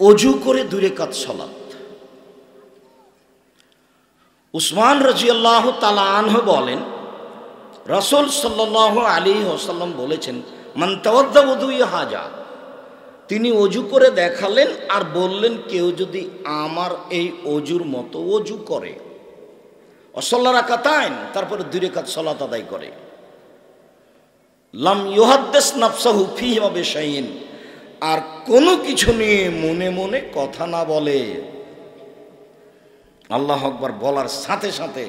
অজু করে 2 রাকাত সালাত। উসমান রাদিয়াল্লাহু তাআলা আনহু বলেন, রাসূল সাল্লাল্লাহু আলাইহি ওয়াসাল্লাম বলেছেন, মান তাওয়াদ্দা উযুই হাজা। তিনি অজু করে দেখালেন আর বললেন, কেউ যদি আমার এই অজুর মতো অজু করে, অসাল্লা রাকাতাইন, তারপরে 2 রাকাত সালাত আদায় করে, লাম ইউহাদ্দিস নাফসাহু ফীহিমা বিশাইইন, আর কোনো কিছু নিয়ে মনে মনে কথা না বলে। আল্লাহু আকবার বলার সাথে সাথে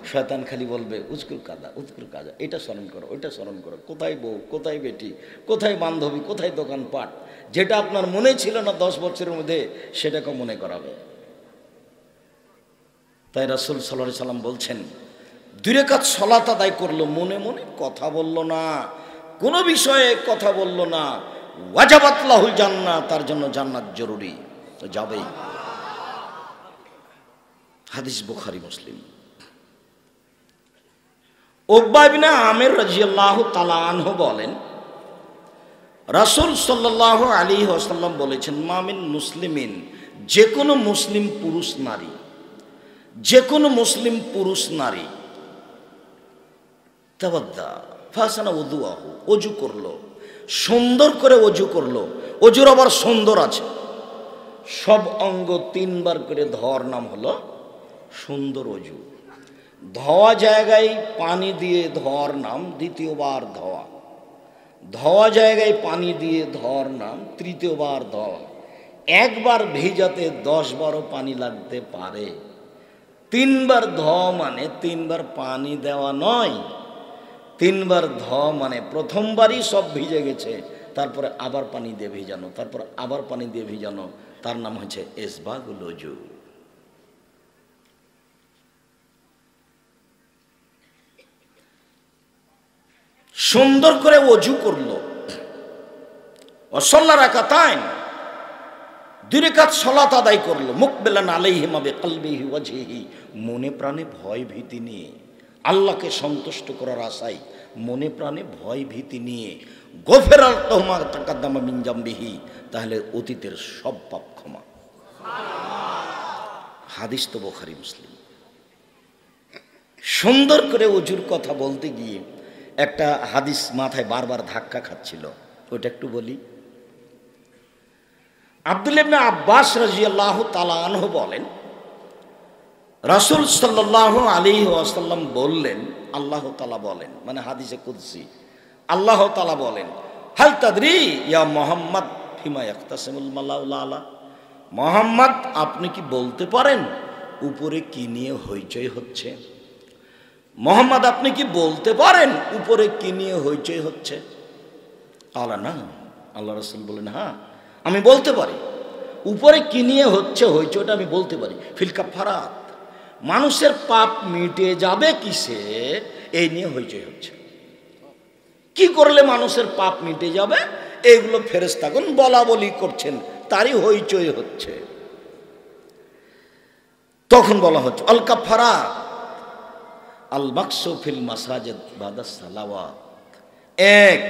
শয়তান খালি বলবে, উজকুর কাজা, উজকুর কাজা, এটা স্মরণ করো, ওইটা স্মরণ করো, কোথায় বউ, কোথায় বেটি, কোথায় বান্ধবী, কোথায় দোকানপাট, যেটা আপনার মনে ছিল না 10 বছরের মধ্যে, সেটাকে মনে করাবে। তাই রাসূল সাল্লাল্লাহু আলাইহি সাল্লাম বলছেন, 2 রাকাত সালাত আদায় করলো, মনে মনে কথা বলল না, কোনো বিষয়ে কথা বলল না, ওয়াজাবাত লাহুল জান্নাহ, তার জন্য জান্নাত জরুরি, তো যাবেই। হাদিস বুখারী মুসলিম। উকবা ইবনে আমির রাদিয়াল্লাহু তাআলা আনহু বলেন, রাসূল সাল্লাল্লাহু আলাইহি ওয়াসাল্লাম বলেছেন, মামিন মুসলিমিন, যে কোনো মুসলিম পুরুষ নারী, যে কোনো মুসলিম পুরুষ নারী, তাওয়াদ্দা ফাসানা উযুহু, অজু করলো, সুন্দর করে অজু করলো। অজুর আবার সুন্দর আছে, সব অঙ্গ 3 বার করে ধোয়ার নাম হলো সুন্দর অজু। ধোয়া জায়গায় পানি দিয়ে ধোয়ার নাম 2য় বার ধোয়া, ধোয়া জায়গায় পানি দিয়ে ধোয়ার নাম 3য় বার ধোয়া। একবার ভেজাতে 10 বারও পানি লাগতে পারে। 3 বার ধোয়া মানে 3 বার পানি দেওয়া নয়। 3 বার ধোয়া মানে প্রথমবারই সব ভিজে গেছে, তারপরে আবার পানি দিয়ে ভিজানো, তারপর আবার পানি দিয়ে ভিজানো, তার নাম হচ্ছে ইসবাগুল ওযু। সুন্দর করে অজু করলো, ওয়াসাল্লা রাকাতাইন, 2 রাকাত সালাত আদায় করলো, মুকবিলান আলাইহিমা বিকলবিহি ওয়াজহিহি, মনে প্রাণে ভয় ভীতি নিয়ে, আল্লাহকে সন্তুষ্ট করার আশায় মনে প্রাণে ভয় ভীতি নিয়ে, গফিরা লাহু মা তাকাদ্দামা মিন জামবিহি, তাহলে অতীতের সব পাপ ক্ষমা। হাদিস তো বুখারী মুসলিম। সুন্দর করে অজুর কথা বলতে গিয়ে একটা হাদিস মাথায় বারবার ধাক্কা খাচ্ছিল, ওটা একটু বলি। আব্দুল্লাহ ইবনে আব্বাস রাদিয়াল্লাহু তাআলা আনহু বলেন, রাসূল সাল্লাল্লাহু আলাইহি ওয়াসাল্লাম বললেন, আল্লাহ তাআলা বলেন, মানে হাদিসে কুদসি, আল্লাহ তাআলা বলেন, হাল তাদরি ইয়া মুহাম্মদ ফিমা ইয়াকতাসিমুল মালাউল আলা, মুহাম্মদ আপনি কি বলতে পারেন উপরে কি নিয়ে হইচই হচ্ছে? মুহাম্মদ আপনি কি বলতে পারেন উপরে কি নিয়ে হইচই হচ্ছে? আলা না, আল্লাহ রাসূল বলেন, হ্যাঁ আমি বলতে পারি, উপরে কি নিয়ে হচ্ছে হইচইটা আমি বলতে পারি। ফিল কাফারাত, মানুষের পাপ মিটে যাবে কিসে, এই নিয়ে হইচই হচ্ছে। কি করলে মানুষের পাপ মিটে যাবে, এইগুলো ফেরেশতাগণ বলা বলি করছেন, তারই হইচই হচ্ছে। তখন বলা হচ্ছে আল কাফারাত আল মাকসু ফিল মাসাজিদ বাদা সালাওয়াত, এক,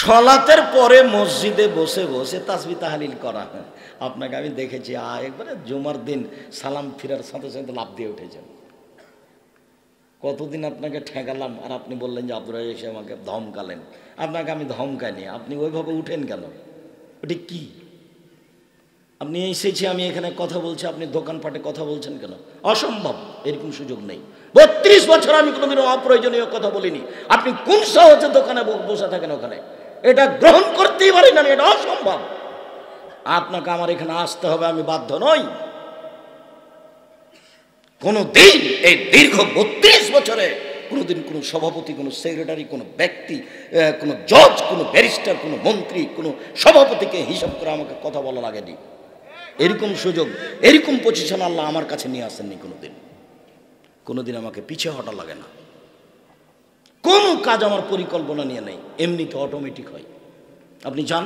সালাতের পরে মসজিদে বসে বসে তাসবিহ তাহলিল করা। আপনাকে আমি দেখেছি একবারে জুমার দিন সালাম ফিরার সাথে সাথে লাফ দিয়ে উঠেছেন। কতদিন আপনাকে ঠেকালাম আর আপনি বললেন যে আব্দুর রাজ্জাক এসে আমাকে ধমকালেন। আপনাকে আমি ধমকাইনি, আপনি ওইভাবে উঠেন কেন? ওটি কি? আপনি এসেছি, আমি এখানে কথা বলছি, আপনি দোকানপাটে কথা বলছেন কেন? অসম্ভব, এরকম সুযোগ নেই। 32 বছর আমি কোনোদিনও অপ্রয়োজনীয় কথা বলিনি। আপনি কোন সহজে দোকানে বসে থাকেন ওখানে? এটা গ্রহণ করতেই পারি না, এটা অসম্ভব। আপনাকে আমার এখানে আসতে হবে, আমি বাধ্য নই। কোনোদিন এই দীর্ঘ 32 বছরে কোনোদিন কোনো সভাপতি, কোনো সেক্রেটারি, কোনো ব্যক্তি, কোনো জজ, কোনো ব্যারিস্টার, কোনো মন্ত্রী, কোনো সভাপতিকে হিসাব করে আমাকে কথা বলা লাগেনি। এরকম সুযোগ, এরকম পজিশন আল্লাহ আমার কাছে নিয়ে আসেননি কোনোদিন। কোনোদিন আমাকে পিছিয়ে হটা লাগে না। কোনো কাজ আমার পরিকল্পনা নিয়ে নেই, এমনিতে অটোমেটিক হয়। আপনি যান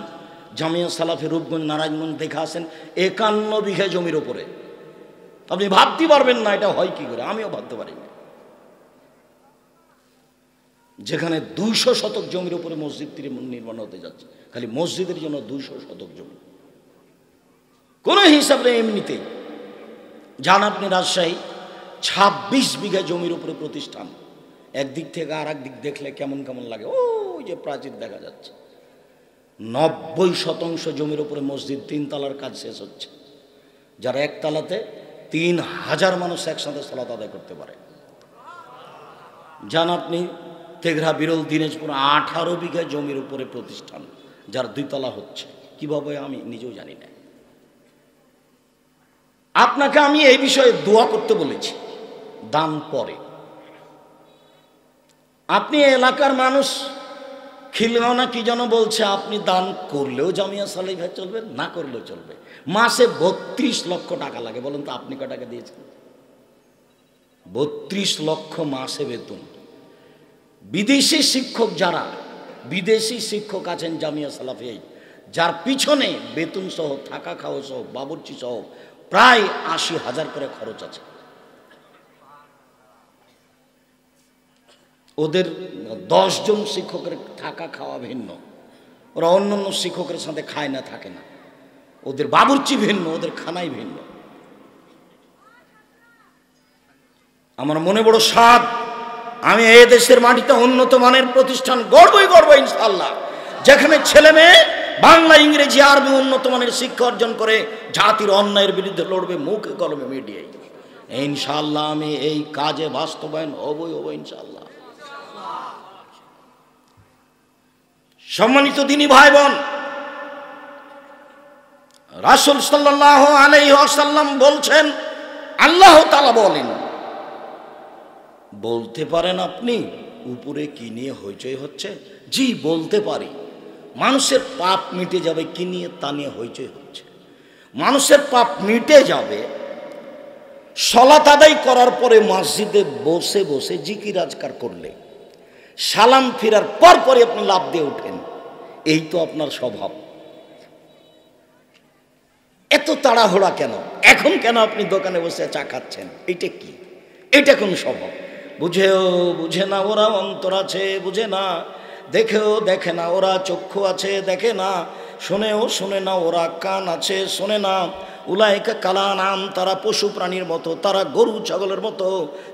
জামিয়া সালাফি রূপগঞ্জ নারায়ণগঞ্জ দেখে আসেন, 51 বিঘা জমির ওপরে। আপনি ভাবতে পারবেন না এটা হয় কি করে, আমিও ভাবতে পারি না। যেখানে 200 শতক জমির উপরে মসজিদ নির্মাণ হতে যাচ্ছে, খালি মসজিদের জন্য 200 শতক জমি। কোনো হিসাব নেই। এমনিতেই যান আপনি রাজশাহী, 26 বিঘা জমির উপরে প্রতিষ্ঠান। একদিক থেকে আর একদিক দেখলে কেমন কেমন লাগে, ওই যে প্রাচীর দেখা যাচ্ছে। 90% জমির উপরে মসজিদ, 3 তলার কাজ শেষ হচ্ছে, যার একতলাতে 3000 মানুষ একসাথে সালাত আদায় করতে পারে। যান আপনি তেঘরা, বিরল, দিনাজপুর, 18 বিঘা জমির উপরে প্রতিষ্ঠান, যার 2 তলা হচ্ছে। কিভাবে আমি নিজেও জানি না। আপনাকে আমি এই বিষয়ে দোয়া করতে বলেছি, দান পরে। আপনি এলাকার মানুষ, খিলগাঁওনা কি যেন বলছে, আপনি দান করলেও জামিয়া সালেহা চলবে, না করলেও চলবে। মাসে 32 লক্ষ টাকা লাগে। বলুন তো আপনি কত টাকা দিয়েছেন? 32 লক্ষ মাসে বেতন। বিদেশি শিক্ষক যারা, বিদেশি শিক্ষক আছেন জামিয়া সালাফিয়ায়, যার পিছনে বেতন সহ, থাকা খাওয়া সহ, বাবুর্চি সহ প্রায় 80,000 করে খরচ আছে। ওদের 10 জন শিক্ষকের থাকা খাওয়া ভিন্ন, ওরা অন্য অন্য শিক্ষকের সাথে খায় না, থাকে না। ওদের বাবুর্চি ভিন্ন, ওদের খানাই ভিন্ন। আমার মনে বড় স্বাদ, আমি এই দেশের মাটিতে উন্নত মানের প্রতিষ্ঠান গড়বই গড়ব ইনশাআল্লাহ, যেখানে ছেলে মেয়ে বাংলা, ইংরেজি, আরবি উন্নত মানের শিক্ষা অর্জন করে জাতির অন্যায়ের বিরুদ্ধে লড়বে মুখে কলমে মিডিয়ায়। ইনশাআল্লাহ আমি এই কাজে বাস্তবায়ন হবই ইনশাআল্লাহ। সম্মানিত দিনী ভাই বোন, রাসূল সাল্লাল্লাহু আলাইহি ওয়াসাল্লাম বলছেন, আল্লাহ তাআলা বলেন, বলতে পারেন আপনি উপরে কি নিয়ে হইচই হচ্ছে? জি বলতে পারি। মানুষের পাপ মিটে যাবে কি নিয়ে? তা নিয়ে হইচই হচ্ছে। মানুষের পাপ মিটে যাবে সালাত আদায় করার পরে মসজিদে বসে বসে জিকির আজকার করলে, সালাম ফিরার পর পরে আপনি লাফ দিয়ে ওঠেন। এই তো আপনার স্বভাব। এত তাড়াহুড়া কেন? এখন কেন আপনি দোকানে বসে চা খাচ্ছেন? এইটা কি? এটা কোন স্বভাব? বুঝেও বুঝে না ওরা অন্তর আছে, বুঝে না। দেখেও দেখে না ওরা চক্ষু আছে, দেখে না। শুনেও শুনে না ওরা কান আছে, শোনে না। উলাইকা কালানাম, তারা পশু প্রাণীর মতো, তারা গরু ছাগলের মতো,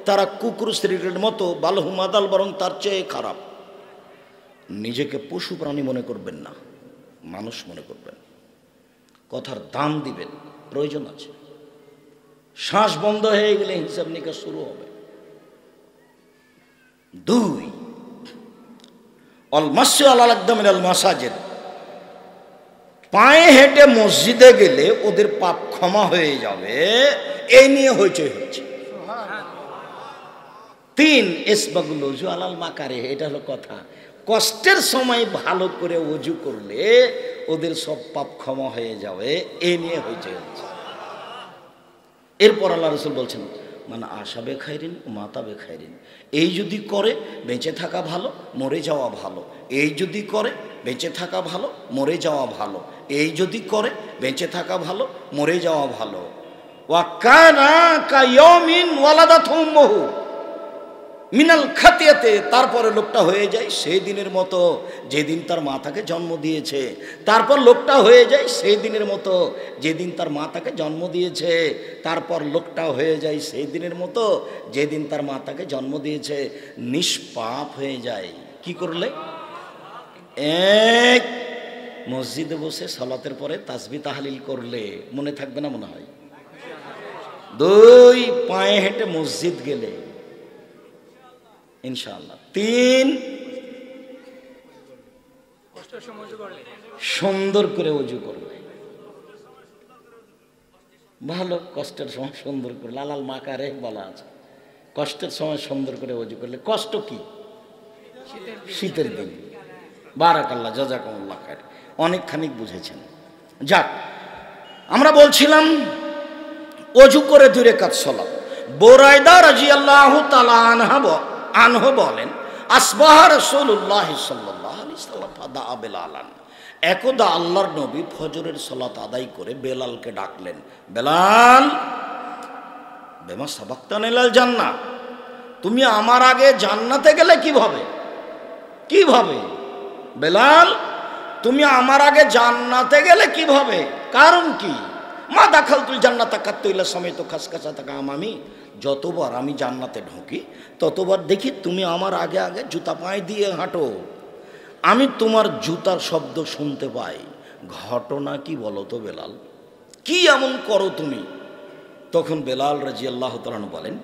তারা কুকুর স্ত্রীর মতো। বালহুম আদাল, বরং তার চেয়ে খারাপ। নিজেকে পশু প্রাণী মনে করবেন না, মানুষ মনে করবেন। কথার দাম দিবেন, প্রয়োজন আছে। শ্বাস বন্ধ হয়ে গেলে হিসাব নিকাশ শুরু হবে। 2, অল মাসু আলাল আকদামিল আল মাসাজিদ, পায়ে হেঁটে মসজিদে গেলে ওদের পাপ ক্ষমা হয়ে যাবে, এই নিয়ে হইচই হচ্ছে। 3, ইসবাগুল ওযু আলাল মাকারে, এটা হলো কথা। কষ্টের সময় ভালো করে ওযু করলে ওদের সব পাপ ক্ষমা হয়ে যাবে, এই নিয়ে হইচই হচ্ছে। এরপর আল্লাহ রাসূল বলছেন, মানে আশা বেখাইরিন মাতা বেখাইরিন, এই যদি করে বেঁচে থাকা ভালো, মরে যাওয়া ভালো। এই যদি করে বেঁচে থাকা ভালো, মরে যাওয়া ভালো। এই যদি করে বেঁচে থাকা ভালো, মরে যাওয়া ভালো। ওয়া কানা কায়ামিন ওয়ালাদাতহু উম্মুহু মিনাল খাতিয়াতে, তারপরে লোকটা হয়ে যায় সেই দিনের মতো যেদিন তার মা তাকে জন্ম দিয়েছে। তারপর লোকটা হয়ে যায় সেই দিনের মতো যেদিন তার মা তাকে জন্ম দিয়েছে। তারপর লোকটা হয়ে যায় সেই দিনের মতো যেদিন তার মা তাকে জন্ম দিয়েছে। নিষ্পাপ হয়ে যায়। কি করলে? 1, মসজিদে বসে সালাতের পরে তাসবিহ তাহলিল করলে। মনে থাকবে না মনে হয়? 2, পায়ে হেঁটে মসজিদ গেলে ইনশাআল্লাহ। 3, সুন্দর করে ওযু করবে। ভালো, কষ্টের সময় সুন্দর করে, লালাল মাকারে বলা আছে, কষ্টের সময় সুন্দর করে ওযু করলে। কষ্ট কি? শীতের দিন। বারাকাল্লাহ, জাযাকুমুল্লাহ খায়র, অনেকখানি বুঝেছেন। যাক, আমরা বলছিলাম ওযু করে 2 রাকাত সালাত। বুরায়দা রাদিয়াল্লাহু তাআলা আনহু বলেন, আসবাহা রাসূলুল্লাহ সাল্লাল্লাহু আলাইহি ওয়াসাল্লাম ফাদা বেলালান, একদা আল্লাহর নবী ফজরের সালাত আদায় করে বেলালকে ডাকলেন, বেলাল বেমা সাবাক্তানা ইলাল জান্নাহ, তুমি আমার আগে জান্নাতে গেলে কিভাবে? কিভাবে বেলাল, তুমি আমার আগে জান্নাতে গেলে কিভাবে? কারণ কি? মা দাখালতুল জান্নাতা কাত্তু ইল্লা সামাইতু খাসখাসাতা আমামি, যতবার আমি জান্নাতে ঢুকি ততবার দেখি তুমি আমার আগে আগে জুতা পায়ে দিয়ে হাঁটো, আমি তোমার জুতার শব্দ শুনতে পাই। ঘটনা কি বলো তো বেলাল, কি এমন করো তুমি? তখন বেলাল রাদিয়াল্লাহু তাআলা আনহু বলেন,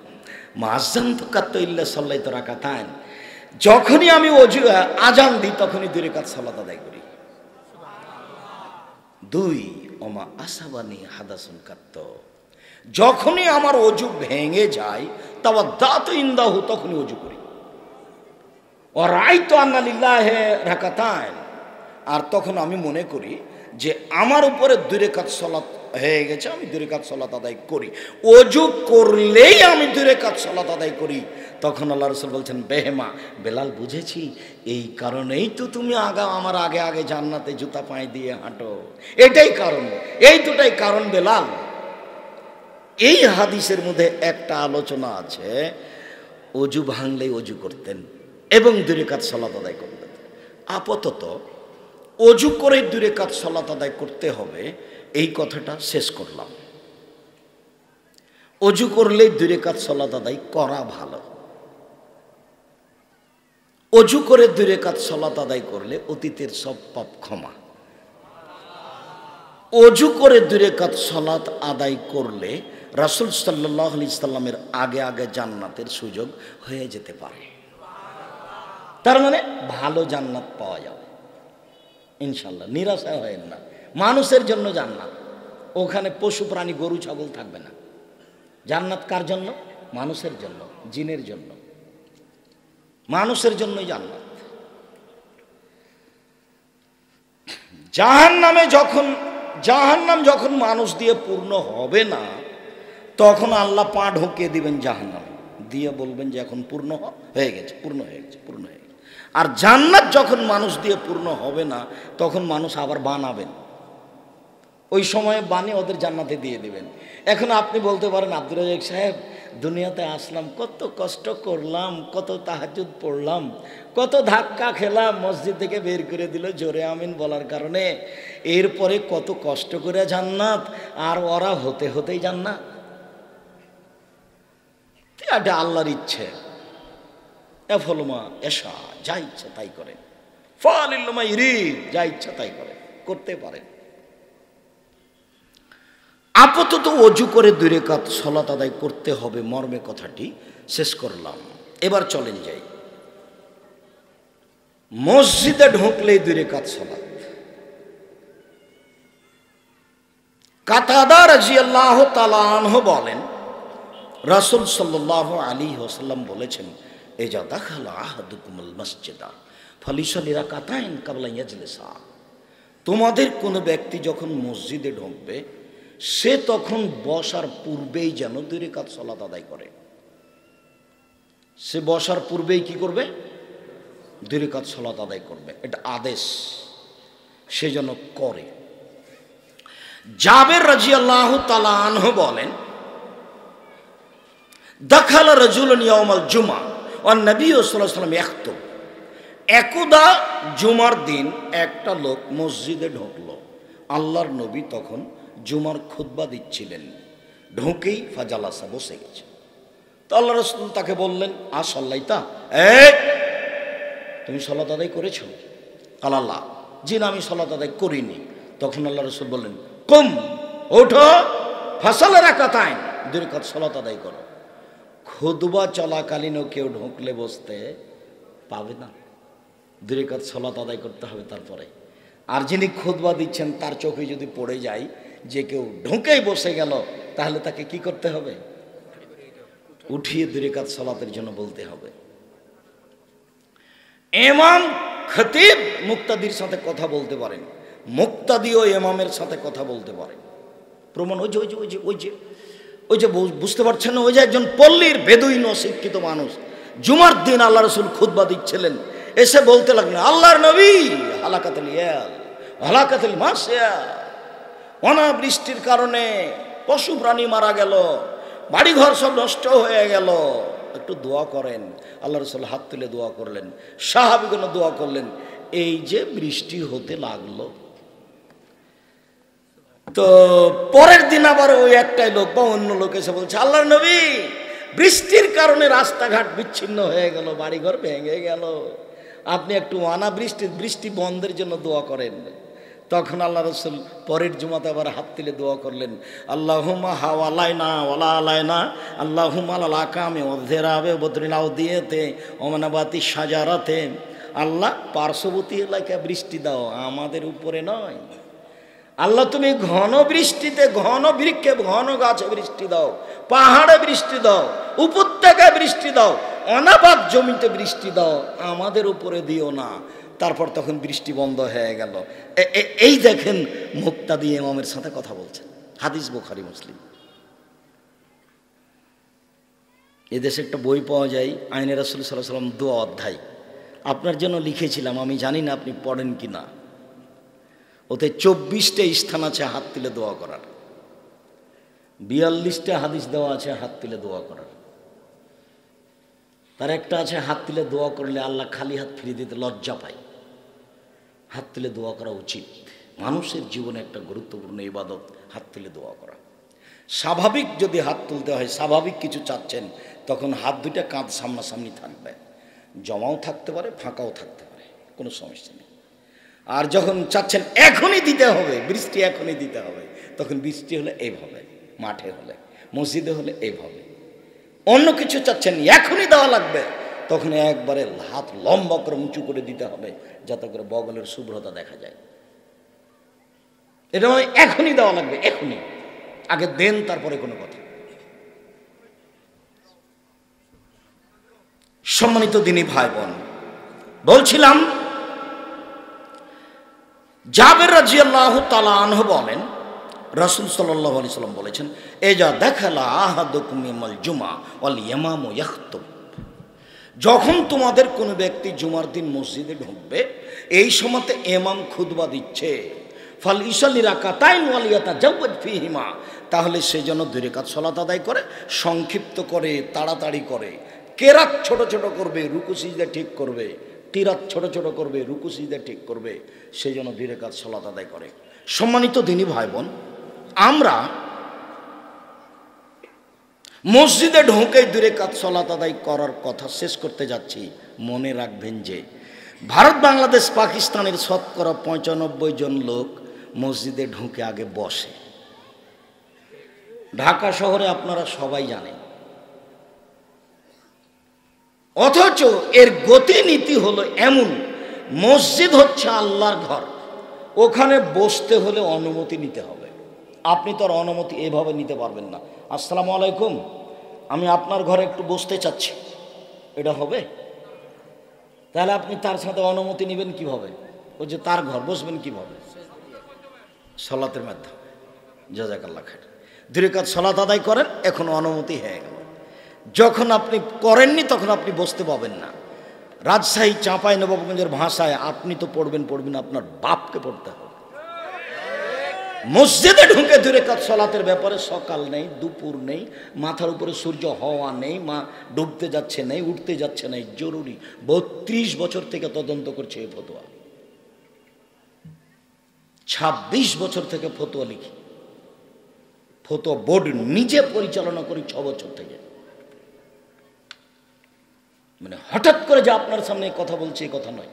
মাআযানতু কাত্তু ইল্লা সাল্লাইতু রাকাতান, যখনই আমি আজান দিই তখনই 2 রাকাত সালাত আদায় করি। 2 ওমা আসাবানি হাদাসুন কাত্ত, যখনই আমার অজু ভেঙে যায় তাওয়াদ্দাতু ইনদাহু, তখনই অজু করি। ও রাইতু আন্না লিল্লাহি রাকাতান, আর তখন আমি মনে করি যে আমার উপরে 2 রাকাত সালাত হয়ে গেছে, আমি 2 রাকাত সালাত আদায় করি। অজু করলেই আমি 2 রাকাত সালাত আদায় করি। তখন আল্লাহ রাসূল বলছেন, বেহেমা বেলাল, বুঝেছি, এই কারণেই তো তুমি আমার আগে আগে জান্নাতে জুতা পায়ে দিয়ে হাঁটো, এটাই কারণ, এই দুটাই কারণ বেলাল। এই হাদিসের মধ্যে একটা আলোচনা আছে, অজু ভাঙলেই অজু করতেন এবং 2 রাকাত সালাত আদায় করতেন। আপাতত অজু করে 2 রাকাত সালাত আদায় করতে হবে, এই কথাটা শেষ করলাম। অজু করলেই 2 রাকাত সালাত আদায় করা ভালো। অজু করে 2 রাকাত সালাত আদায় করলে অতীতের সব পাপ ক্ষমা। অজু করে 2 রাকাত সালাত আদায় করলে রাসূল সাল্লাল্লাহু আলাইহি সাল্লামের আগে আগে জান্নাতের সুযোগ হয়ে যেতে পারে। তার মানে ভালো জান্নাত পাওয়া যাবে ইনশাল্লাহ, নিরাশা হয় না। মানুষের জন্য জান্নাত, ওখানে পশু প্রাণী গরু ছাগল থাকবে না। জান্নাত কার জন্য? মানুষের জন্য, জিনের জন্য, মানুষের জন্যই জান্নাত। জাহান্নাম যখন মানুষ দিয়ে পূর্ণ হবে না, তখন আল্লাহ পা ঢুকিয়ে দিবেন জাহান্নাম দিয়ে, বলবেন যে এখন পূর্ণ হয়ে গেছে, পূর্ণ হয়ে গেছে, পূর্ণ হয়ে গেছে। আর জান্নাত যখন মানুষ দিয়ে পূর্ণ হবে না, তখন মানুষ আবার বানাবেন, ওই সময়ে বানিয়ে ওদের জান্নাতে দিয়ে দেবেন। এখন আপনি বলতে পারেন, আব্দুর রাজ্জাক সাহেব, দুনিয়াতে আসলাম, কত কষ্ট করলাম, কত তাহাজ্জুদ পড়লাম, কত ধাক্কা খেলাম, মসজিদ থেকে বের করে দিল জোরে আমিন বলার কারণে, এরপরে কত কষ্ট করে জান্নাত, আর ওরা হতে হতেই জান্নাত। এটা আল্লাহর ইচ্ছে, এফলমা এশা, যা ইচ্ছা তাই করেন, ফালিল্লামা ইরিদ, যা ইচ্ছা তাই করেন, করতে পারেন। আপাতত অজু করে 2 রাকাত সালাত আদায় করতে হবে, মর্মে কথাটি শেষ করলাম। এবার চলেন যাই, মসজিদে ঢুকলেই 2 রাকাত সালাত। কাতাদা রাদিয়াল্লাহু তাআলা আনহু বলেন, রাসূল সাল্লাল্লাহু আলাইহি ওয়াসাল্লাম বলেছেন, ইজা দাখালা আহাদুকুমুল মসজিদা ফালিসাল্লি রাকাতাইন ক্বাবলা ইয়াজলিসা, তোমাদের কোনো ব্যক্তি যখন মসজিদে ঢুকবে সে তখন বসার পূর্বেই যেন 2 রাকাত সালাত আদায় করে। সে বসার পূর্বেই কি করবে? 2 রাকাত সালাত আদায় করবে, এটা আদেশ, সে যেন করে। জাবের রাদিয়াল্লাহু তাআলা আনহু বলেন, দাখালা রাজুলুন ইয়াউমাল জুমআ ওয়ান নবী সাল্লাল্লাহু আলাইহি ওয়াসাল্লাম ইয়াখতুব, একদা জুমার দিন একটা লোক মসজিদে ঢুকলো, আল্লাহর নবী তখন জুমার খুতবা দিচ্ছিলেন, ঢুকেই ফাজালাসা, বসে গেছে। তো আল্লাহ রাসূল তাকে বললেন, আসল্লাইতা, তুমি সালাত আদায় করেছো? আল্লাহ, জি না, আমি সালাত আদায় করিনি। তখন আল্লাহ রাসূল বললেন, কুম, ওঠো, ফাসালা রাকাতাইন, 2 রাকাত সালাত আদায় করো। খুতবা চলাকালীনও কেউ ঢুকলে বসতে পাবে না, 2 রাকাত সালাত আদায় করতে হবে তারপরে। আর যিনি খুতবা দিচ্ছেন তার চোখে যদি পড়ে যায় যে কেউ ঢুকেই বসে গেল, তাহলে তাকে কি করতে হবে? উঠিয়ে 2 রাকাত সালাতের জন্য বলতে হবে। ইমাম খতিব মুক্তাদির সাথে কথা বলতে পারেন, মুক্তাদিও ইমামের সাথে কথা বলতে পারেন। প্রমাণ ওই যে বুঝতে পারছেন না, ওই যে একজন পল্লীর বেদুইন অশিক্ষিত মানুষ জুমার দিন আল্লাহ রাসূল খুতবা দিচ্ছিলেন, এসে বলতে লাগলেন, আল্লাহর নবী, হালাকাতুল ইয়াল হালাকাতুল মাসিয়া, অনাবৃষ্টির কারণে পশু প্রাণী মারা গেল, বাড়িঘর সব নষ্ট হয়ে গেল, একটু দোয়া করেন। আল্লাহ রাসূল হাত তুলে দোয়া করলেন, সাহাবীগণ দোয়া করলেন, এই যে বৃষ্টি হতে লাগলো, তো পরের দিন আবার ওই একটাই লোক বা অন্য লোক এসে বলছে, আল্লাহর নবী, বৃষ্টির কারণে রাস্তাঘাট বিচ্ছিন্ন হয়ে গেল, বাড়িঘর ভেঙে গেল, আপনি একটু বৃষ্টি বন্ধের জন্য দোয়া করেন। তখন আল্লাহ রসুল পরের জুমাতে আবার হাত তুলে দোয়া করলেন, আল্লাহুম্মা হাওয়ালাইনা ওয়ালা আলাইনা, আল্লাহুম্মা আলাল আকামে ওযেরাবে বদরিলাও দিয়েতে ওমানাবাতি সাজারাতে, আল্লাহ পার্শ্ববর্তী এলাকায় বৃষ্টি দাও, আমাদের উপরে নয়। আল্লাহ তুমি ঘন বৃষ্টিতে, ঘন বৃক্ষে, ঘন গাছে বৃষ্টি দাও, পাহাড়ে বৃষ্টি দাও, উপত্যকায় বৃষ্টি দাও, অনাবাদ জমিতে বৃষ্টি দাও, আমাদের উপরে দিও না। তারপর তখন বৃষ্টি বন্ধ হয়ে গেল। এই দেখেন মুক্তাদি ইমামের সাথে কথা বলছেন, হাদিস বুখারী মুসলিম। এদেশে একটা বই পাওয়া যায়, আইনে রাসূল সাল্লাল্লাহু আলাইহি ওয়াসাল্লাম দোয়া অধ্যায়, আপনার জন্য লিখেছিলাম, আমি জানি না আপনি পড়েন কি না। ওতে 24টা স্থান আছে হাত তুলে দোয়া করার, 42টা হাদিস দেওয়া আছে হাত তুলে দোয়া করার। তার একটা আছে হাত তুলে দোয়া করলে আল্লাহ খালি হাত ফিরিয়ে দিতে লজ্জা পায়, হাত তুলে দোয়া করা উচিত। মানুষের জীবনে একটা গুরুত্বপূর্ণ ইবাদত হাত তুলে দোয়া করা। স্বাভাবিক যদি হাত তুলতে হয়, স্বাভাবিক কিছু চাচ্ছেন, তখন হাত দুইটা কাঁধ সামনাসামনি থাকবে, জমাও থাকতে পারে, ফাঁকাও থাকতে পারে, কোনো সমস্যা নেই। আর যখন চাচ্ছেন এখনই দিতে হবে, বৃষ্টি এখনই দিতে হবে, তখন বৃষ্টি হলে এইভাবে, মাঠে হলে, মসজিদে হলে এইভাবে। অন্য কিছু চাচ্ছেন এখনই দেওয়া লাগবে, তখন একবারে হাত লম্বা করে উঁচু করে দিতে হবে, যাতে করে বগলের শুভ্রতা দেখা যায়। এটা মানে এখনই দেওয়া লাগবে, এখনই, আগে দেন তারপরে কোনো কথা। সম্মানিত দিনী ভাই বোন, বলছিলাম জাবের রাদিয়াল্লাহু তাআলা আনহু বলেন, রাসূল সাল্লাল্লাহু আলাইহি সাল্লাম বলেছেন, এজা দেখালা আহাদুকুম ইয়ামাল জুমা ওয়াল ইমামু ইয়াখতুব, যখন তোমাদের কোনো ব্যক্তি জুমার দিন মসজিদে ঢুকবে, এই সময়তে ইমাম খুতবা দিচ্ছে, ফাল ইসাল্লি রাকাতাইন ওয়াল ইয়াতাজাওয়াজ ফীহিমা, তাহলে সে যেন 2 রাকাত সালাত আদায় করে, সংক্ষিপ্ত করে, তাড়াতাড়ি করে, কেরাত ছোট ছোট করবে, রুকু সিজদা ঠিক করবে, কিরাত ছোট ছোট করবে, রুকু সিজদা ঠিক করবে, সেই জন্য 2 রাকাত সালাত আদায় করে। সম্মানিত দিনী ভাই বোন, আমরা মসজিদে ঢুকে 2 রাকাত সালাত আদায় করার কথা শেষ করতে যাচ্ছি। মনে রাখবেন যে ভারত, বাংলাদেশ, পাকিস্তানের শতকরা 95 জন লোক মসজিদে ঢুকে আগে বসে। ঢাকা শহরে আপনারা সবাই জানেন, অথচ এর গতিনীতি হলো এমন, মসজিদ হচ্ছে আল্লাহর ঘর, ওখানে বসতে হলে অনুমতি নিতে হবে। আপনি তো আর অনুমতি এভাবে নিতে পারবেন না, আসসালামু আলাইকুম, আমি আপনার ঘরে একটু বসতে চাচ্ছি, এটা হবে? তাহলে আপনি তার সাথে অনুমতি নেবেন কিভাবে? ওই যে তার ঘর, বসবেন কিভাবে? সালাতের মাধ্যমে। জাযাকাল্লাহ খাইর। 2 রাকাত সালাত আদায় করেন, এখন অনুমতি হয়ে গেল। যখন আপনি করেননি তখন আপনি বসতে পাবেন না। রাজশাহী চাঁপাইনবাবগঞ্জের ভাষায় আপনি তো পড়বেন, আপনার বাপকে পড়তে হবে। মসজিদে ঢুকে 2 রাকাত সালাতের ব্যাপারে সকাল নেই, দুপুর নেই, মাথার উপরে সূর্য হওয়া নেই, মা ডুবতে যাচ্ছে নেই, উঠতে যাচ্ছে নেই, জরুরি। 32 বছর থেকে তদন্ত করছে এই ফতোয়া, 26 বছর থেকে ফতোয়া লিখি, ফতোয়া বোর্ড নিজে পরিচালনা করি 6 বছর থেকে। মানে হঠাৎ করে যে আপনার সামনে কথা বলছি এই কথা নয়,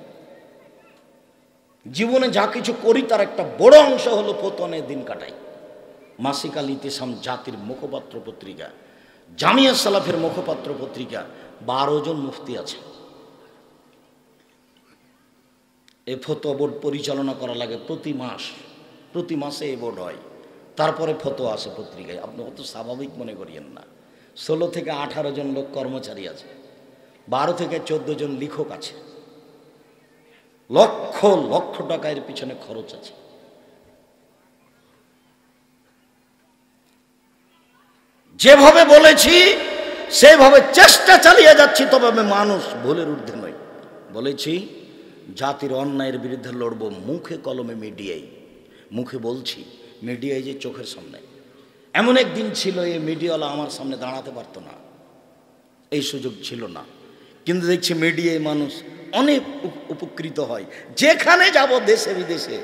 জীবনে যা কিছু করি তার একটা বড় অংশ হলো ফতোয়া নিয়ে দিন কাটাই। মাসিক আল ইতিসাম জাতির মুখপাত্র পত্রিকা, জামিয়া সালাফের মুখপাত্র পত্রিকা, 12 জন মুফতি আছে। এই ফতোয়া বোর্ড পরিচালনা করা লাগে প্রতি মাসে এই বোর্ড হয়, তারপরে ফতোয়া আসে পত্রিকায়। আপনি অত স্বাভাবিক মনে করিয়েন না। 16 থেকে 18 জন লোক কর্মচারী আছে, 12 থেকে 14 জন লেখক আছে, লক্ষ লক্ষ টাকা এর পিছনে খরচ আছে। যেভাবে বলেছি সেভাবে চেষ্টা চালিয়ে যাচ্ছি, তবে আমি মানুষ, ভুলের ঊর্ধ্বে নই। বলেছি জাতির অন্যায়ের বিরুদ্ধে লড়বো মুখে কলমে, মিডিয়ায়, মুখে বলছি, মিডিয়ায় যে চোখের সামনে। এমন একদিন ছিল এই মিডিয়াওয়ালা আমার সামনে দাঁড়াতে পারতো না, এই সুযোগ ছিল না, কিন্তু দেখছি মিডিয়ায় মানুষ অনেক উপকৃত হয়। যেখানে যাব দেশে বিদেশে,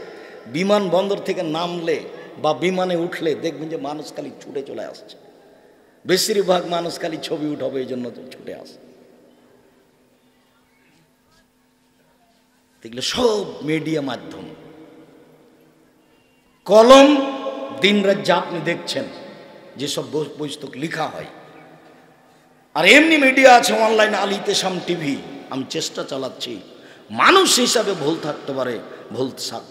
বিমানবন্দর থেকে নামলে বা বিমানে উঠলে দেখবেন যে মানুষ খালি ছুটে চলে আসছে, বেশিরভাগ মানুষ খালি ছবি উঠাবে এই জন্য তো ছুটে আসে। দেখলে সব মিডিয়া মাধ্যম, কলম দিনরাত যা আপনি দেখছেন যেসব পুস্তক লেখা হয়, আর এমনি মিডিয়া আছে অনলাইন, আল ইতেশাম টিভি। আমি চেষ্টা চালাচ্ছি, মানুষ হিসাবে ভুল থাকতে পারে, ভুল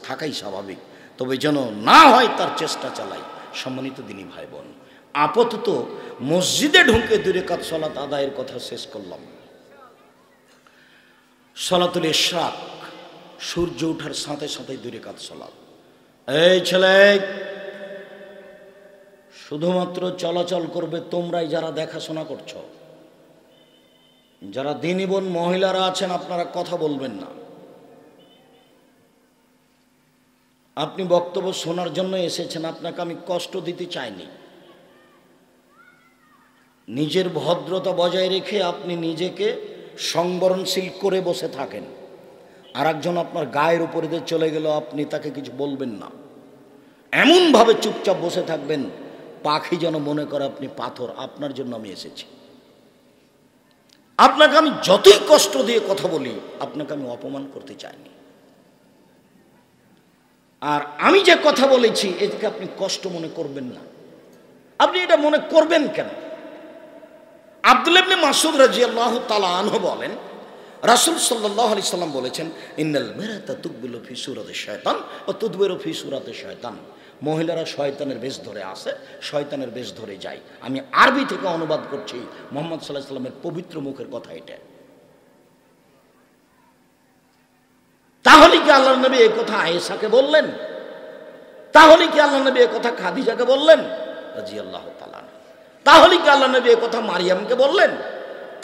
থাকাই স্বাভাবিক, তবে যেন না হয় তার চেষ্টা চালাই। সম্মানিত দিনী ভাই বোন, আপাতত মসজিদে ঢুকে 2 রাকাত সালাত আদায়ের কথা শেষ করলাম। সালাতুল ইশরাক, সূর্য ওঠার সাথে সাথে 2 রাকাত সালাত। এই ছেলে, শুধুমাত্র চলাচল করবে তোমরাই যারা দেখাশোনা করছো। যারা দিনী বোন মহিলারা আছেন আপনারা কথা বলবেন না। আপনি বক্তব্য শোনার জন্য এসেছেন, আপনাকে আমি কষ্ট দিতে চাইনি। নিজের ভদ্রতা বজায় রেখে আপনি নিজেকে সংবরণশীল করে বসে থাকেন। আর একজন আপনার গায়ের উপরে দিয়ে চলে গেল, আপনি তাকে কিছু বলবেন না, এমনভাবে চুপচাপ বসে থাকবেন পাখি যেন মনে করে আপনি পাথর। আপনার জন্য আমি এসেছি। আপনাকে আমি যতই কষ্ট দিয়ে কথা বলি, আপনাকে আমি অপমান করতে চাইনি। আর আমি যে কথা বলেছি এটাকে আপনি কষ্ট মনে করবেন না। আপনি এটা মনে করবেন কেন? আব্দুল্লাহ ইবনে মাসউদ রাদিয়াল্লাহু তাআলা আনহু বলেন, রাসূল সাল্লাল্লাহু আলাইহি সাল্লাম বলেছেন, ইন্নাল মারাতা তুকবিলু ফি সূরাতি শায়তান ওয়া তুদবিরু ফি সূরাতি শায়তান। মহিলারা শয়তানের বেশ ধরে আসে, শয়তানের বেশ ধরে যায়। আমি আরবি থেকে অনুবাদ করছি, মুহাম্মদ সাল্লাল্লাহু আলাইহি সাল্লামের পবিত্র মুখের কথা এটা। তাহলে কি আল্লাহর নবী এই কথা আয়েশাকে বললেন? তাহলে কি আল্লাহর নবী এই কথা খাদিজাকে বললেন রাদিয়াল্লাহু তাআলা? তাহলে কি আল্লাহর নবী এই কথা মারিয়ামকে বললেন?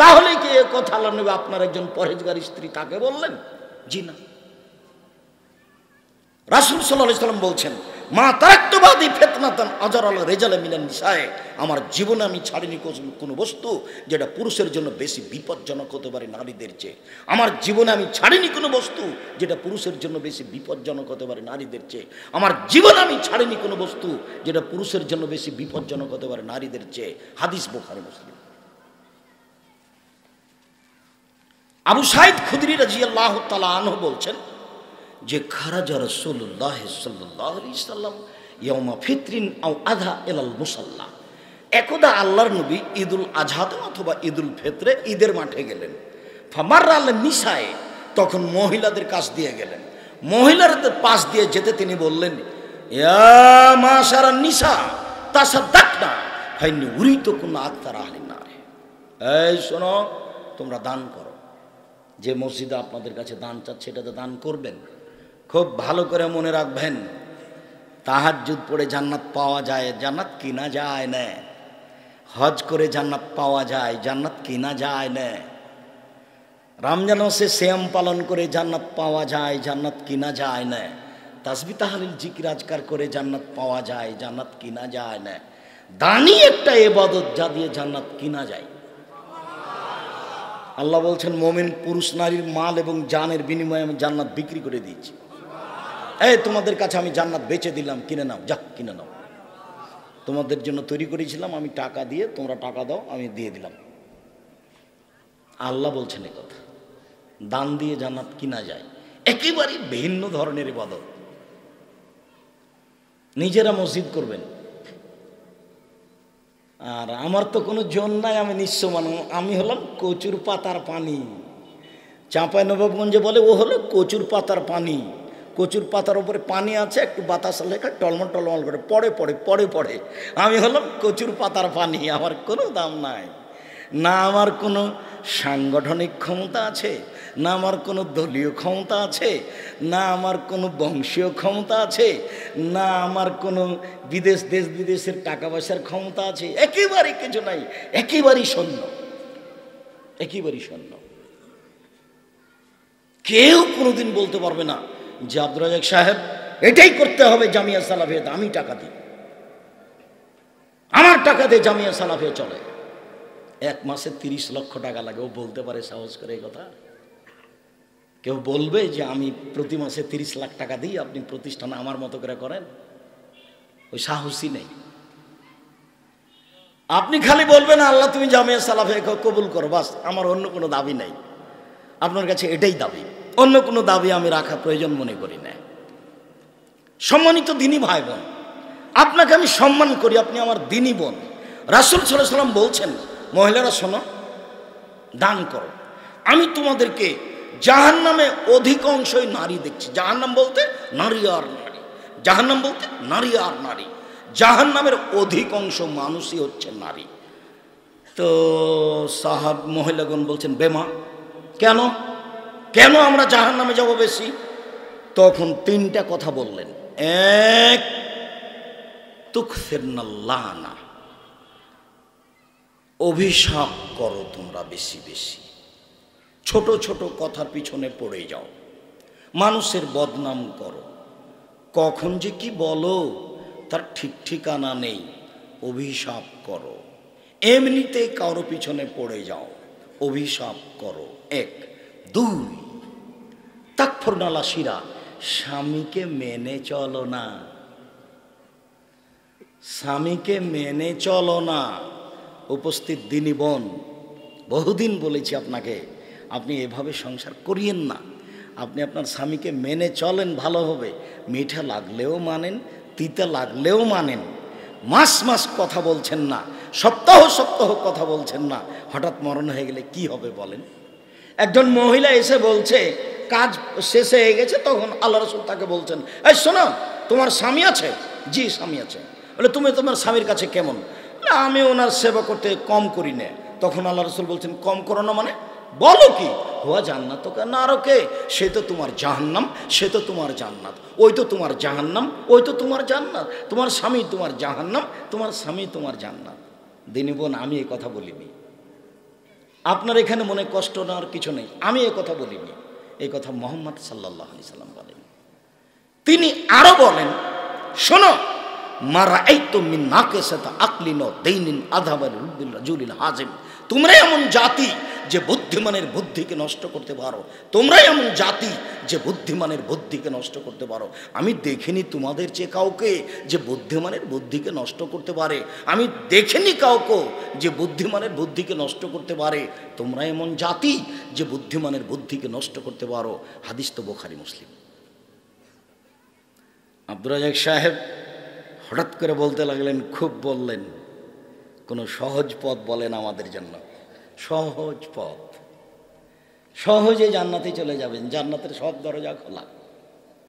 তাহলে কি এই কথা আল্লাহর নবী আপনার একজন পরহেজগার স্ত্রী তাকে বললেন? জি না। রাসূল সাল্লাল্লাহু আলাইহি সাল্লাম বলছেন, মা তারাক্তু বাদি ফিতনাতান আজারাল রিজালা মিনান নিসায়ে। আমার জীবনে আমি ছাড়িনি কোনো বস্তু যেটা পুরুষের জন্য বেশি বিপজ্জনক হতে পারে নারীদের চেয়ে। আমার জীবনে আমি ছাড়িনি কোনো বস্তু যেটা পুরুষের জন্য বেশি বিপজ্জনক হতে পারে নারীদের চেয়ে। আমার জীবনে আমি ছাড়িনি কোনো বস্তু যেটা পুরুষের জন্য বেশি বিপজ্জনক হতে পারে নারীদের চেয়ে। হাদিস বুখারী মুসলিম। আবু সাঈদ খুদরি রাদিয়াল্লাহু তাআলা আনহু বলছেন যে খারাজা রাসূলুল্লাহ সাল্লাল্লাহু আলাইহি সাল্লাম ইয়াউমা ফিতরিন আও আযা ইলাল মুসাল্লা। একদা আল্লাহর নবী ঈদুল আজহাতে অথবা ঈদুল ফিতরে ঈদের মাঠে গেলেন। ফামাররা আল নিসায়ে, তখন মহিলাদের কাছ দিয়ে গেলেন। মহিলাদের পাশ দিয়ে যেতে তিনি বললেন, ইয়া মাশারান নিসা তাসাদ্দাকনা ফাইন্নী উরিতুকুন্না আকতার আহলিন নার। এই শোনো, তোমরা দান করো। যে মসজিদে আপনাদের কাছে দান চাচ্ছে এটাতে দান করবেন। খুব ভালো করে মনে রাখবেন, তাহাজ্জুদ পড়ে জান্নাত পাওয়া যায়, জান্নাত কিনা যায় না। হজ করে জান্নাত পাওয়া যায়, জান্নাত কিনা যায় না। রমজান মাসে সিয়াম পালন করে জান্নাত পাওয়া যায়, জান্নাত কিনা যায় না। তাসবিহ তাহলিল জিকির আজকার করে জান্নাত পাওয়া যায়, জান্নাত কিনা যায় না। দানই একটা ইবাদত যা দিয়ে জান্নাত কিনা যায়। আল্লাহ বলছেন, মুমিন পুরুষ নারীর মাল এবং জানের বিনিময়ে আমি জান্নাত বিক্রি করে দিয়েছি। এই তোমাদের কাছে আমি জান্নাত বেচে দিলাম, কিনে নাও, যাক কিনে নাও। তোমাদের জন্য তৈরি করেছিলাম, আমি টাকা দিয়ে, তোমরা টাকা দাও, আমি দিয়ে দিলাম। আল্লাহ বলছেন এই কথা। দান দিয়ে জান্নাত কিনা যায়, একেবারে ভিন্ন ধরনের ইবাদত। নিজেরা মসজিদ করবেন। আর আমার তো কোনো জন নাই, আমি নিঃস্ব মানুষ। আমি হলাম কচুর পাতার পানি। চাঁপাইনবাবগঞ্জে বলে ও হলো কচুর পাতার পানি। কচুর পাতার উপরে পানি আছে, একটু বাতাস লেখা টলমল টলমল করে পড়ে পড়ে পড়ে পড়ে। আমি হলাম কচুর পাতার পানি। আমার কোনো দাম নাই, না আমার কোনো সাংগঠনিক ক্ষমতা আছে, না আমার কোনো দলীয় ক্ষমতা আছে, না আমার কোনো বংশীয় ক্ষমতা আছে, না আমার কোনো দেশ বিদেশের টাকা পয়সার ক্ষমতা আছে। একেবারেই কিছু নাই, একেবারেই শূন্য, একেবারেই শূন্য। কেউ কোনোদিন বলতে পারবে না যে আব্দুর রাজ্জাক সাহেব এটাই করতে হবে জামিয়া সালাফিয়া। আমি টাকা দিই, আমার টাকা দিয়ে জামিয়া সালাফিয়া চলে। এক মাসে 30 লক্ষ টাকা লাগে। ও বলতে পারে সাহস করে এই কথা? কেউ বলবে যে আমি প্রতি মাসে 30 লাখ টাকা দিই, আপনি প্রতিষ্ঠান আমার মতো করে করেন? ও ওই সাহসী নেই। আপনি খালি বলবেন আল্লাহ তুমি জামিয়া সালাফে কবুল করো, বাস, আমার অন্য কোনো দাবি নাই। আপনার কাছে এটাই দাবি, অন্য কোনো দাবি আমি রাখা প্রয়োজন মনে করি না। সম্মানিত দিনী ভাই বোন, আপনাকে আমি সম্মান করি, আপনি আমার দিনী বোন। রাসূল সাল্লাল্লাহু আলাইহি ওয়াসাল্লাম বলছেন, মহিলারা শোনো, দান করো। আমি তোমাদেরকে জাহান্নামে অধিকাংশই নারী দেখছি। জাহান্নাম বলতে নারী আর নারী, জাহান্নাম বলতে নারী আর নারী। জাহান্নামের অধিকাংশ মানুষই হচ্ছে নারী। তো সাহাব মহিলাগণ বলছেন, বেমা কেন, কেন আমরা জাহান্নামে যাব বেশি? তখন তিনটা কথা বললেন। এক, তুকসিরনাল লানা, অভিশাপ করো তোমরা বেশি বেশি, ছোট ছোট কথার পিছনে পড়ে যাও, মানুষের বদনাম করো, কখন যে কি বলো তার ঠিক ঠিকানা নেই, অভিশাপ করো, এমনিতেই কারো পিছনে পড়ে যাও, অভিশাপ করো। এক। দুই, তাকফুরনাল আশিরা, স্বামীকে মেনে চলো না, স্বামীকে মেনে চলো না। উপস্থিত দিনী বোন, বহুদিন বলেছি আপনাকে, আপনি এভাবে সংসার করিয়েন না। আপনি আপনার স্বামীকে মেনে চলেন, ভালো হবে। মিঠা লাগলেও মানেন, তিতা লাগলেও মানেন। মাস মাস কথা বলছেন না, সপ্তাহ সপ্তাহ কথা বলছেন না, হঠাৎ মরণ হয়ে গেলে কি হবে বলেন? একজন মহিলা এসে বলছে কাজ শেষ হয়ে গেছে, তখন আল্লাহ রাসূল তাকে বলছেন, এই শোনো, তোমার স্বামী আছে? জি স্বামী আছে। বলে তুমি তোমার স্বামীর কাছে কেমন? আমি ওনার সেবা করতে কম করি না। তখন আল্লাহ রাসূল বলছেন, কম করো না মানে? বলো কি? হুয়া জান্নাতুকা নারকে, সে তো তোমার জাহান্নাম, সে তো তোমার জান্নাত। ওই তো তোমার জাহান্নাম, ওই তো তোমার জান্নাত। তোমার স্বামী তোমার জাহান্নাম, তোমার স্বামী তোমার জান্নাত। দিনী বোন, আমি এই কথা বলিনি। আপনার এখানে মনে কষ্ট নেওয়ার কিছু নেই, আমি এই কথা বলিনি। এই কথা মুহাম্মদ সাল্লাল্লাহু আলাইহি সাল্লাম বলেন। তিনি আরো বলেন, শোনো, মারা এই তো মিন নাকিসাত আকলিন ও দাইনিন আযাবাল রুবিল রাজুলিল হাজিম, তোমরাই এমন জাতি যে বুদ্ধিমানের বুদ্ধিকে নষ্ট করতে পারো, তোমরাই এমন জাতি যে বুদ্ধিমানের বুদ্ধিকে নষ্ট করতে পারো। আমি দেখিনি তোমাদের চেয়ে কাউকে যে বুদ্ধিমানের বুদ্ধিকে নষ্ট করতে পারে, আমি দেখিনি কাউকে যে বুদ্ধিমানের বুদ্ধিকে নষ্ট করতে পারে। তোমরা এমন জাতি যে বুদ্ধিমানের বুদ্ধিকে নষ্ট করতে পারো। হাদিস তো বুখারী মুসলিম। আব্দুর রাজ্জাক সাহেব হঠাৎ করে বলতে লাগলেন, খুব বললেন, কোনো সহজ পথ বলেন আমাদের জন্য। সহজ পথ, সহজে জান্নাতে চলে যাবেন, জান্নাতের সব দরজা খোলা।